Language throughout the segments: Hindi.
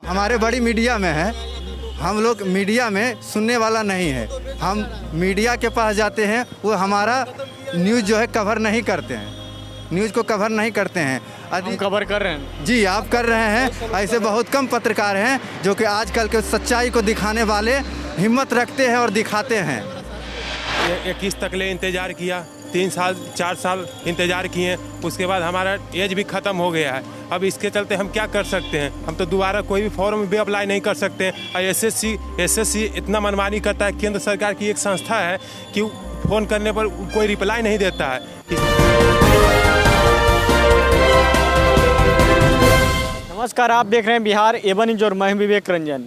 हमारे बड़ी मीडिया में है, हम लोग मीडिया में सुनने वाला नहीं है। हम मीडिया के पास जाते हैं, वो हमारा न्यूज़ जो है कवर नहीं करते हैं, न्यूज़ को कवर नहीं करते हैं। हम कवर कर रहे हैं जी, आप कर रहे हैं। ऐसे बहुत कम पत्रकार हैं जो कि आजकल के सच्चाई को दिखाने वाले हिम्मत रखते हैं और दिखाते हैं। 21 तक ले इंतज़ार किया, 3 साल 4 साल इंतज़ार किए, उसके बाद हमारा एज भी ख़त्म हो गया है। अब इसके चलते हम क्या कर सकते हैं? हम तो दोबारा कोई भी फॉर्म भी अप्लाई नहीं कर सकते हैं। और एसएससी इतना मनमानी करता है। केंद्र सरकार की एक संस्था है कि फ़ोन करने पर कोई रिप्लाई नहीं देता है। नमस्कार, आप देख रहे हैं बिहार एवन न्यूज़ और मैं विवेक रंजन।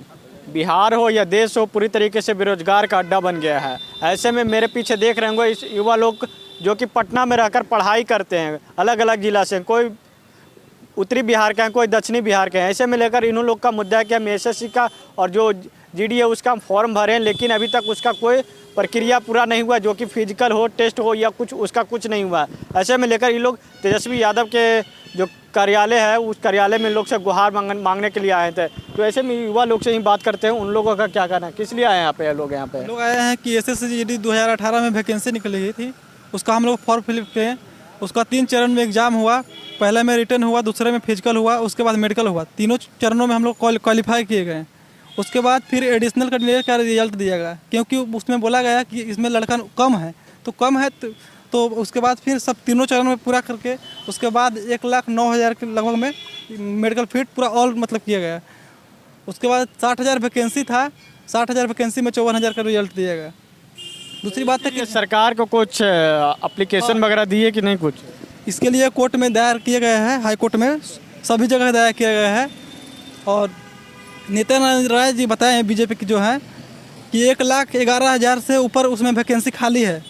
बिहार हो या देश हो, पूरी तरीके से बेरोजगार का अड्डा बन गया है। ऐसे में मेरे पीछे देख रहे होंगे इस युवा लोग जो कि पटना में रहकर पढ़ाई करते हैं, अलग अलग जिला से, कोई उत्तरी बिहार के हैं, कोई दक्षिणी बिहार के हैं। ऐसे में लेकर इन लोग का मुद्दा है कि हम एसएससी का और जो जीडी है उसका फॉर्म भरे हैं, लेकिन अभी तक उसका कोई प्रक्रिया पूरा नहीं हुआ, जो कि फिजिकल हो, टेस्ट हो या कुछ, उसका कुछ नहीं हुआ। ऐसे में लेकर ये लोग तेजस्वी यादव के जो कार्यालय है उस कार्यालय में लोग से गुहार मांगने के लिए आए थे। तो ऐसे में युवा लोग से ही बात करते हैं, उन लोगों का क्या कहना है, किस लिए आए हैं यहाँ पे लोग? यहाँ पे लोग आए हैं कि एसएससी जीडी 2018 में वैकेंसी निकली गई थी, उसका हम लोग फॉर्म फिल किए। उसका 3 चरण में एग्ज़ाम हुआ, पहले में रिटर्न हुआ, दूसरे में फिजिकल हुआ, उसके बाद मेडिकल हुआ। तीनों चरणों में हम लोग क्वालिफाई किए गए। उसके बाद फिर एडिशनल कैंडिडेट का रिजल्ट दिया गया, क्योंकि उसमें बोला गया कि इसमें लड़का कम है, तो उसके बाद फिर सब तीनों चरण में पूरा करके उसके बाद 1,09,000 के लगभग में मेडिकल फिट पूरा ऑल मतलब किया गया। उसके बाद 60,000 वैकेंसी था, 60,000 वैकेंसी में 54,000 का रिजल्ट दिया गया। दूसरी बात है कि सरकार को कुछ एप्लीकेशन वगैरह दिए कि नहीं कुछ? इसके लिए कोर्ट में दायर किया गया है, हाई कोर्ट में सभी जगह दायर किया गया है। और नित्यानंद राय जी बताएं बीजेपी की जो है कि 1,11,000 से ऊपर उसमें वैकेंसी खाली है।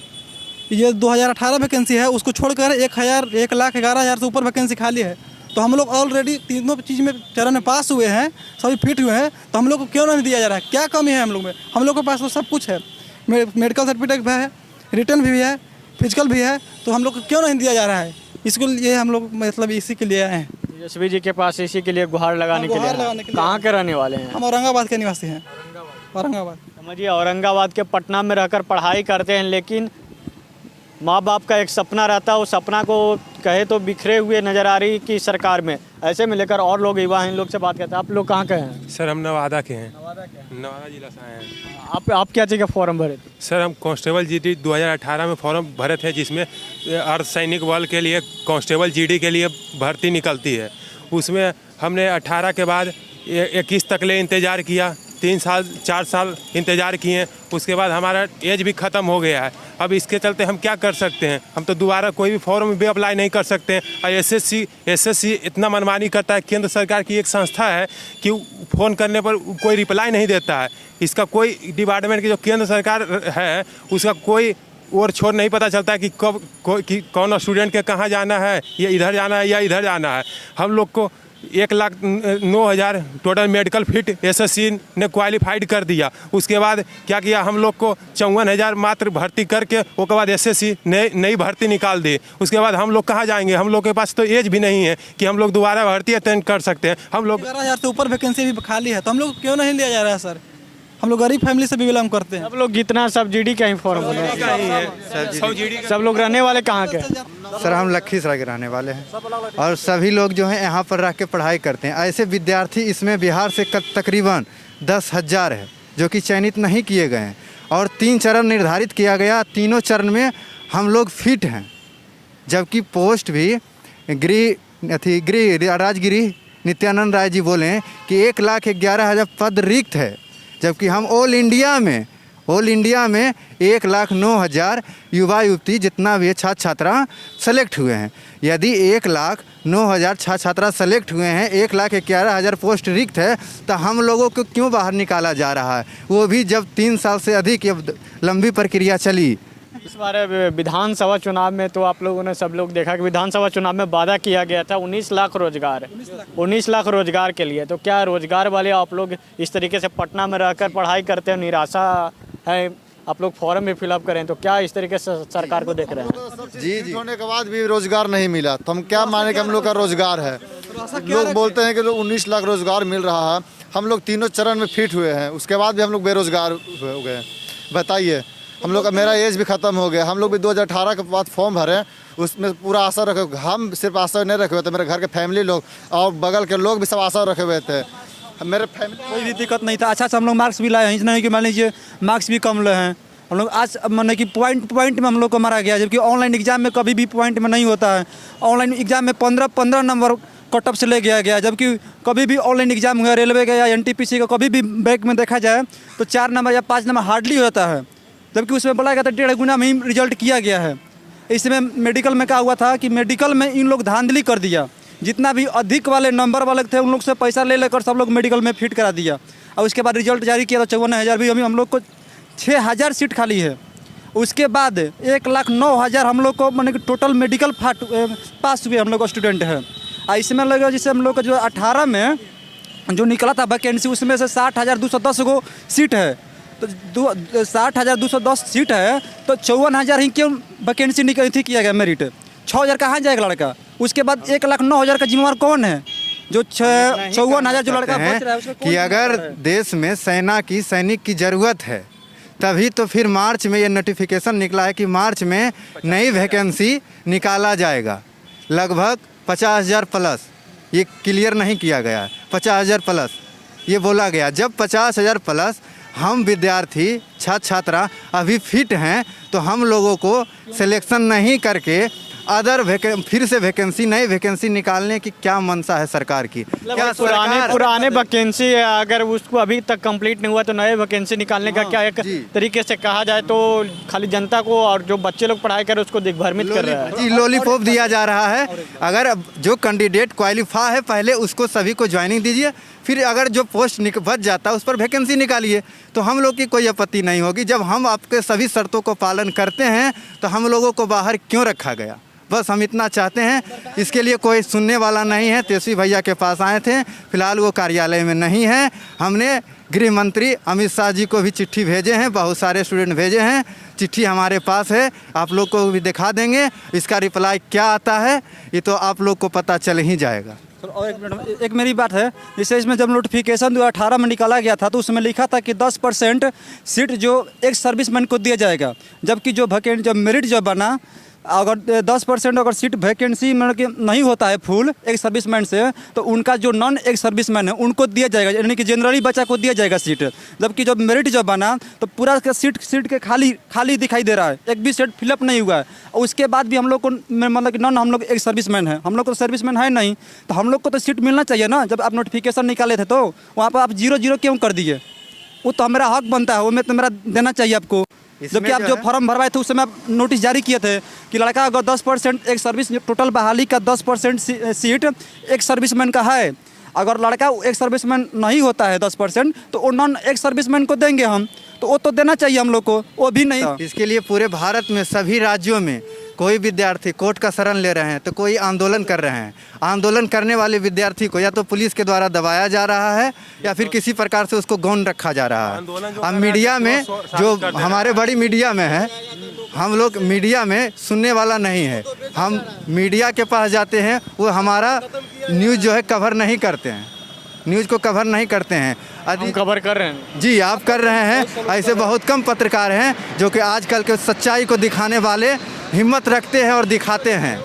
ये 2018 वैकेंसी है, उसको छोड़कर 1,11,000 से ऊपर वैकेंसी खाली है। तो हम लोग ऑलरेडी तीनों चीज़ में चरण में पास हुए हैं, सभी फिट हुए हैं, तो हम लोग को क्यों नहीं दिया जा रहा है? क्या कमी है हम लोग में? हम लोग के पास तो सब कुछ है, मेडिकल सर्टिफिकेट भी है, रिटर्न भी है, फिजिकल भी है, तो हम लोग को क्यों नहीं दिया जा रहा है? इसको लिए हम लोग मतलब इसी के लिए आए हैं, तेजस्वी जी के पास इसी के लिए गुहार लगाने के लिए। कहाँ के रहने वाले हैं? हम औरंगाबाद के निवासी हैं। औरंगाबाद समझिए, औरंगाबाद के पटना में रहकर पढ़ाई करते हैं, लेकिन माँ बाप का एक सपना रहता है, उस सपना को कहे तो बिखरे हुए नज़र आ रही कि सरकार में। ऐसे में लेकर और लोग युवा हैं, इन लोग से बात करते हैं। आप लोग कहाँ के हैं? सर हम नवादा के हैं। नवादा जिला से आए हैं। आप क्या चीज़ का फॉर्म भरे थे? सर हम कांस्टेबल जीडी 2018 में फॉर्म भरे थे, जिसमें अर्धसैनिक बल के लिए कांस्टेबल जीडी के लिए भर्ती निकलती है। उसमें हमने 18 के बाद 21 तक ले इंतज़ार किया, 3 साल 4 साल इंतज़ार किए, उसके बाद हमारा एज भी ख़त्म हो गया है। अब इसके चलते हम क्या कर सकते हैं? हम तो दोबारा कोई भी फॉर्म भी अप्लाई नहीं कर सकते हैं। और एसएससी इतना मनमानी करता है। केंद्र सरकार की एक संस्था है कि फ़ोन करने पर कोई रिप्लाई नहीं देता है। इसका कोई डिपार्टमेंट की जो केंद्र सरकार है उसका कोई और छोर नहीं पता चलता है कि कब कौन स्टूडेंट के कहाँ जाना है, या इधर जाना है या इधर जाना है। हम लोग को 1,09,000 टोटल मेडिकल फिट एसएससी ने क्वालिफाइड कर दिया। उसके बाद क्या किया, हम लोग को 54,000 मात्र भर्ती करके उसके बाद एसएससी ने नई भर्ती निकाल दी। उसके बाद हम लोग कहाँ जाएंगे? हम लोग के पास तो एज भी नहीं है कि हम लोग दोबारा भर्ती अटेंड कर सकते हैं। हम लोग 11,000 से ऊपर वैकेंसी भी खाली है, तो हम लोग क्यों नहीं लिया जा रहा है? सर हम लोग गरीब फैमिली से भी बिलोंग करते हैं। सब लोग जितना सब जीडी का ही फॉर्म भरे, सब लोग रहने वाले कहाँ के? सर हम लखीसराय के रहने वाले हैं, और सभी लोग जो हैं यहाँ पर रह के पढ़ाई करते हैं। ऐसे विद्यार्थी इसमें बिहार से तकरीबन 10,000 है जो कि चयनित नहीं किए गए हैं, और 3 चरण निर्धारित किया गया। तीनों चरण में हम लोग फिट हैं, जबकि पोस्ट भी गृह राजगिरी नित्यानंद राय जी बोले कि 1,11,000 पद रिक्त है, जबकि हम ऑल इंडिया में 1,09,000 युवा युवती जितना भी छात्र छात्रा सेलेक्ट हुए हैं। यदि 1,09,000 छात्र छात्रा सेलेक्ट हुए हैं, 1,11,000 पोस्ट रिक्त है, तो हम लोगों को क्यों बाहर निकाला जा रहा है? वो भी जब 3 साल से अधिक लंबी प्रक्रिया चली। इस बार विधानसभा चुनाव में तो आप लोगों ने सब लोग देखा कि विधानसभा चुनाव में वादा किया गया था 19 लाख रोजगार, 19 लाख रोजगार के लिए। तो क्या रोजगार वाले आप लोग इस तरीके से पटना में रहकर पढ़ाई करते हैं, निराशा है, आप लोग फॉर्म में फिलअप करें, तो क्या इस तरीके से सरकार को देख रहे हैं? जी होने के बाद भी रोजगार नहीं मिला, तो हम क्या माने कि हम लोग का रोजगार है? लोग बोलते हैं कि 19 लाख रोजगार मिल रहा है, हम लोग तीनों चरण में फिट हुए हैं, उसके बाद भी हम लोग बेरोजगार हो गए। बताइए, हम लोग का मेरा एज भी ख़त्म हो गया। हम लोग भी 2018 के बाद फॉर्म भरे, उसमें पूरा आशा रखे। हम सिर्फ आशा नहीं रखे हुए थे, मेरे घर के फैमिली लोग और बगल के लोग भी सब आशा रखे हुए थे। मेरे फैमिली कोई भी दिक्कत नहीं था। अच्छा से हम लोग मार्क्स भी लाए हैं, इतना नहीं कि मान लीजिए मार्क्स भी कम लाए हैं हम लोग। आज मान कि पॉइंट में हम लोग को मारा गया, जबकि ऑनलाइन एग्जाम में कभी भी पॉइंट में नहीं होता है। ऑनलाइन एग्जाम में 15 नंबर कट ऑफ से ले गया, जबकि कभी भी ऑनलाइन एग्जाम हुआ रेलवे का या NTPC का कभी भी बैक में देखा जाए तो 4 नंबर या 5 नंबर हार्डली होता है, जबकि उसमें बोला गया था 1.5 गुना में ही रिजल्ट किया गया है। इसमें मेडिकल में क्या हुआ था कि मेडिकल में इन लोग धांधली कर दिया, जितना भी अधिक वाले नंबर वाले थे उन लोग से पैसा ले लेकर सब लोग मेडिकल में फिट करा दिया। और उसके बाद रिजल्ट जारी किया तो 54,000 भी हम लोग को 6,000 सीट खाली है। उसके बाद 1,09,000 हम लोग को मैंने कि टोटल मेडिकल पास हुए हम लोग स्टूडेंट हैं। इसमें लगा जैसे हम लोग का जो 18 में जो निकला था वैकेंसी, उसमें से 60,210 गो सीट है। तो 60,210 सीट है तो 54,000 ही क्यों वैकेंसी निकली थी किया गया मेरिट। 6,000 कहाँ जाएगा लड़का। उसके बाद 1,09,000 का जिम्मेवार कौन है जो 54,000 जो लड़का बच रहा है उसको कि अगर देश में सैनिक की ज़रूरत है तभी तो फिर मार्च में ये नोटिफिकेशन निकला है कि मार्च में नई वैकेंसी निकाला जाएगा। लगभग 50,000 प्लस, ये क्लियर नहीं किया गया है, 50,000 प्लस ये बोला गया। जब 50,000 प्लस हम विद्यार्थी छात्रा अभी फिट हैं तो हम लोगों को सिलेक्शन नहीं करके फिर से वैकेंसी नई वैकेंसी निकालने की क्या मंशा है सरकार की। क्या पुराने वैकेंसी अगर उसको अभी तक कंप्लीट नहीं हुआ तो नए वैकेंसी निकालने का क्या एक तरीके से कहा जाए तो खाली जनता को और जो बच्चे लोग पढ़ाई कर रहे उसको दिग्भ्रमित कर रहा है। जी, लॉलीपॉप दिया जा रहा है। अगर जो कैंडिडेट क्वालिफाई है पहले उसको सभी को ज्वाइनिंग दीजिए, फिर अगर जो पोस्ट बच जाता है उस पर वैकेंसी निकालिए तो हम लोग की कोई आपत्ति नहीं होगी। जब हम आपके सभी शर्तों को पालन करते हैं तो हम लोगों को बाहर क्यों रखा गया, बस हम इतना चाहते हैं। इसके लिए कोई सुनने वाला नहीं है। तेजस्वी भैया के पास आए थे, फिलहाल वो कार्यालय में नहीं है। हमने गृह मंत्री अमित शाह जी को भी चिट्ठी भेजे हैं, बहुत सारे स्टूडेंट भेजे हैं, चिट्ठी हमारे पास है, आप लोग को भी दिखा देंगे। इसका रिप्लाई क्या आता है ये तो आप लोग को पता चल ही जाएगा। सर और एक मिनट, एक मेरी बात है, जैसे इसमें जब नोटिफिकेशन 2018 में निकाला गया था तो उसमें लिखा था कि 10% सीट जो एक सर्विसमैन को दिया जाएगा, जबकि जो मेरिट जो बना अगर 10% अगर सीट वैकेंसी मतलब कि नहीं होता है फुल एक सर्विसमैन से तो उनका जो नॉन एक सर्विसमैन है उनको दिया जाएगा, यानी कि जनरली बच्चा को दिया जाएगा सीट। जबकि जब मेरिट जब बना तो पूरा सीट के खाली दिखाई दे रहा है, एक भी सीट फिलअप नहीं हुआ है। और उसके बाद भी हम लोग को मतलब कि नॉन हम लोग एक सर्विसमैन है, हम लोग को सर्विसमैन है नहीं, तो हम लोग को तो सीट मिलना चाहिए ना। जब आप नोटिफिकेशन निकाले थे तो वहाँ पर आप 0-0 क्यों कर दिए। वो तो मेरा हक बनता है, वो मैं तो मेरा देना चाहिए आपको। जबकि आप जो फॉर्म भरवाए थे उस समय आप नोटिस जारी किए थे कि लड़का अगर 10% एक सर्विस टोटल बहाली का 10% सीट एक सर्विसमैन का है, अगर लड़का एक सर्विसमैन नहीं होता है 10% तो वो नॉन एक सर्विसमैन को देंगे हम, तो वो तो देना चाहिए हम लोग को, वो भी नहीं। इसके लिए पूरे भारत में सभी राज्यों में कोई विद्यार्थी कोर्ट का शरण ले रहे हैं तो कोई आंदोलन कर रहे हैं। आंदोलन करने वाले विद्यार्थी को या तो पुलिस के द्वारा दबाया जा रहा है या फिर किसी प्रकार से उसको गौन रखा जा रहा है। अब मीडिया में जो हमारे बड़ी मीडिया में है, हम लोग मीडिया में सुनने वाला नहीं है। हम मीडिया के पास जाते हैं, वो हमारा न्यूज़ जो है कवर नहीं करते हैं, न्यूज़ को कवर नहीं करते हैं। हम कवर कर रहे हैं जी, आप कर रहे हैं। ऐसे बहुत कम पत्रकार हैं जो कि आजकल के सच्चाई को दिखाने वाले हिम्मत रखते हैं और दिखाते हैं।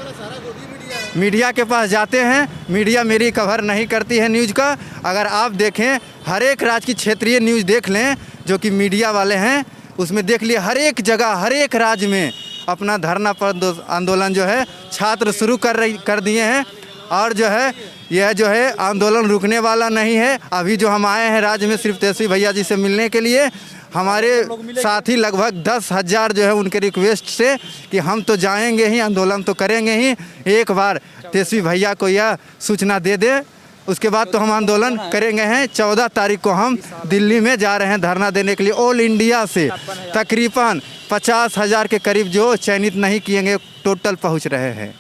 मीडिया के पास जाते हैं, मीडिया मेरी कवर नहीं करती है न्यूज़ का। अगर आप देखें हर एक राज्य की क्षेत्रीय न्यूज़ देख लें जो कि मीडिया वाले हैं, उसमें देख लिए हर एक जगह हर एक राज्य में अपना धरना आंदोलन जो है छात्र शुरू कर दिए हैं। और जो है यह जो है आंदोलन रुकने वाला नहीं है। अभी जो हम आए हैं राज्य में सिर्फ तेजस्वी भैया जी से मिलने के लिए, हमारे साथी लगभग 10,000 जो है उनके रिक्वेस्ट से कि हम तो जाएंगे ही, आंदोलन तो करेंगे ही। एक बार तेजस्वी भैया को यह सूचना दे दे, उसके बाद तो हम आंदोलन करेंगे हैं। 14 तारीख को हम दिल्ली में जा रहे हैं धरना देने के लिए। ऑल इंडिया से तकरीबन 50,000 के करीब जो चयनित नहीं किए गए टोटल पहुँच रहे हैं।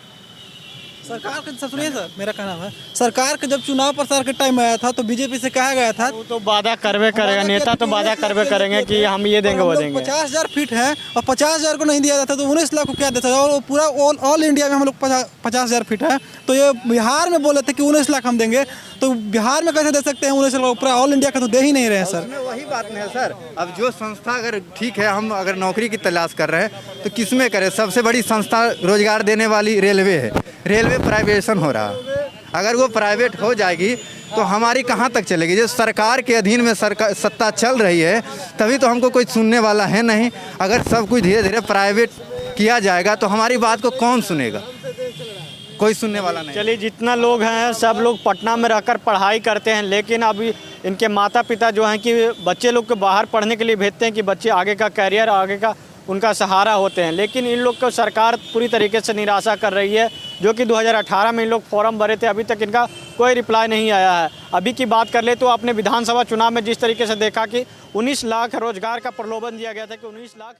सरकार के सब सुनिए सर, मेरा कहना है सरकार के जब चुनाव प्रचार के टाइम आया था तो बीजेपी से कहा गया था, वो तो वादा करवे करेगा, नेता तो वादा करवे करेंगे कि हम ये देंगे वो देंगे। 50,000 फीट है और 50,000 को नहीं दिया जाता तो 19 लाख को क्या देता है। और पूरा ऑल इंडिया में हम लोग 50,000 फीट है, तो ये बिहार में बोले थे कि 19 लाख हम देंगे, तो बिहार में कैसे दे सकते हैं 19 लाख? पूरा ऑल इंडिया का तो दे ही नहीं रहे हैं सर। उसमें वही बात नहीं है सर। अब जो संस्था अगर ठीक है, हम अगर नौकरी की तलाश कर रहे हैं तो किस में करें? सबसे बड़ी संस्था रोजगार देने वाली रेलवे है। रेलवे प्राइवेशन हो रहा है, अगर वो प्राइवेट हो जाएगी तो हमारी कहाँ तक चलेगी? जो सरकार के अधीन में सरकार सत्ता चल रही है तभी तो हमको कोई सुनने वाला है नहीं। अगर सब कुछ धीरे धीरे प्राइवेट किया जाएगा तो हमारी बात को कौन सुनेगा? कोई सुनने वाला नहीं। चलिए, जितना लोग हैं सब लोग पटना में रहकर पढ़ाई करते हैं, लेकिन अभी इनके माता पिता जो हैं कि बच्चे लोग को बाहर पढ़ने के लिए भेजते हैं कि बच्चे आगे का कैरियर, आगे का उनका सहारा होते हैं, लेकिन इन लोग को सरकार पूरी तरीके से निराशा कर रही है। जो कि 2018 में इन लोग फॉर्म भरे थे, अभी तक इनका कोई रिप्लाई नहीं आया है। अभी की बात कर ले तो आपने विधानसभा चुनाव में जिस तरीके से देखा कि 19 लाख रोजगार का प्रलोभन दिया गया था कि 19 लाख